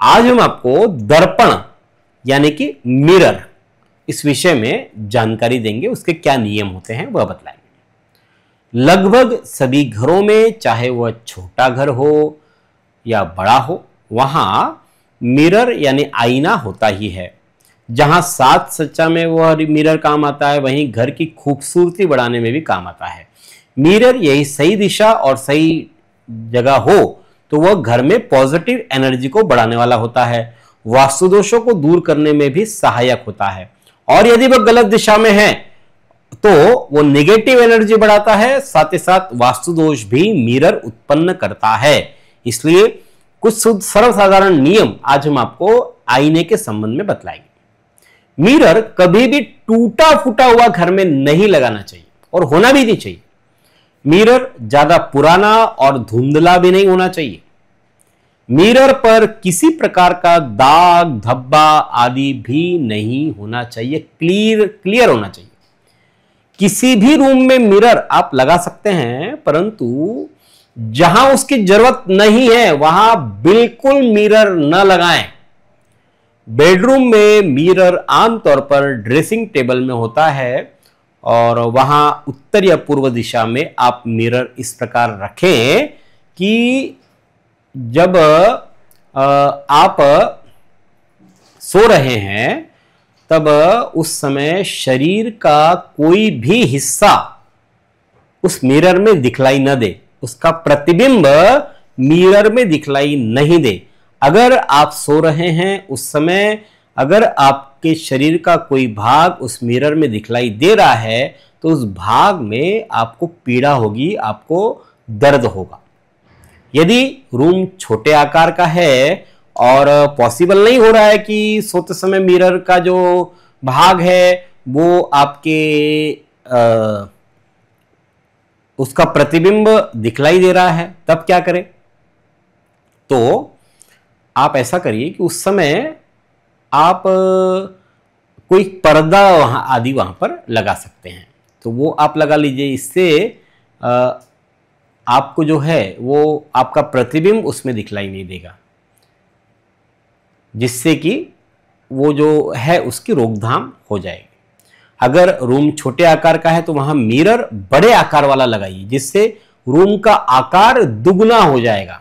आज हम आपको दर्पण यानी कि मिरर इस विषय में जानकारी देंगे, उसके क्या नियम होते हैं वह बतलाएंगे। लगभग सभी घरों में, चाहे वह छोटा घर हो या बड़ा हो, वहां मिरर यानी आईना होता ही है। जहां साज सज्जा में वह मिरर काम आता है, वहीं घर की खूबसूरती बढ़ाने में भी काम आता है। मिरर यही सही दिशा और सही जगह हो तो वह घर में पॉजिटिव एनर्जी को बढ़ाने वाला होता है, वास्तु दोषों को दूर करने में भी सहायक होता है। और यदि वह गलत दिशा में है तो वो नेगेटिव एनर्जी बढ़ाता है, साथ ही साथ वास्तु दोष भी मिरर उत्पन्न करता है। इसलिए कुछ सर्वसाधारण नियम आज हम आपको आईने के संबंध में बतलाएंगे। मिरर कभी भी टूटा फूटा हुआ घर में नहीं लगाना चाहिए और होना भी नहीं चाहिए। मिरर ज्यादा पुराना और धुंधला भी नहीं होना चाहिए। मिरर पर किसी प्रकार का दाग धब्बा आदि भी नहीं होना चाहिए, क्लियर होना चाहिए। किसी भी रूम में मिरर आप लगा सकते हैं, परंतु जहां उसकी जरूरत नहीं है वहां बिल्कुल मिरर न लगाएं। बेडरूम में मिरर आमतौर पर ड्रेसिंग टेबल में होता है और वहां उत्तर या पूर्व दिशा में आप मिरर इस प्रकार रखें कि जब आप सो रहे हैं तब उस समय शरीर का कोई भी हिस्सा उस मिरर में दिखलाई न दे, उसका प्रतिबिंब मिरर में दिखलाई नहीं दे। अगर आप सो रहे हैं उस समय अगर आपके शरीर का कोई भाग उस मिरर में दिखलाई दे रहा है तो उस भाग में आपको पीड़ा होगी, आपको दर्द होगा। यदि रूम छोटे आकार का है और पॉसिबल नहीं हो रहा है कि सोते समय मिरर का जो भाग है वो आपके उसका प्रतिबिंब दिखलाई दे रहा है, तब क्या करें? तो आप ऐसा करिए कि उस समय आप कोई पर्दा आदि वहां पर लगा सकते हैं, तो वो आप लगा लीजिए। इससे आपको जो है वो आपका प्रतिबिंब उसमें दिखलाई नहीं देगा, जिससे कि वो जो है उसकी रोकथाम हो जाएगी। अगर रूम छोटे आकार का है तो वहां मिरर बड़े आकार वाला लगाइए, जिससे रूम का आकार दुगना हो जाएगा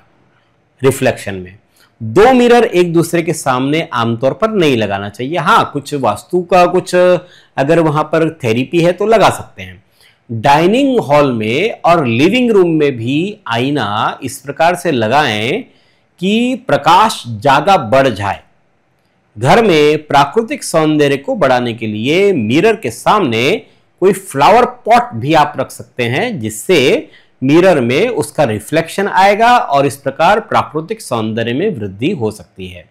रिफ्लेक्शन में। दो मिरर एक दूसरे के सामने आमतौर पर नहीं लगाना चाहिए। हाँ, कुछ वास्तु का कुछ अगर वहां पर थेरेपी है तो लगा सकते हैं। डाइनिंग हॉल में और लिविंग रूम में भी आईना इस प्रकार से लगाएं कि प्रकाश ज्यादा बढ़ जाए। घर में प्राकृतिक सौंदर्य को बढ़ाने के लिए मिरर के सामने कोई फ्लावर पॉट भी आप रख सकते हैं, जिससे मिरर में उसका रिफ्लेक्शन आएगा और इस प्रकार प्राकृतिक सौंदर्य में वृद्धि हो सकती है।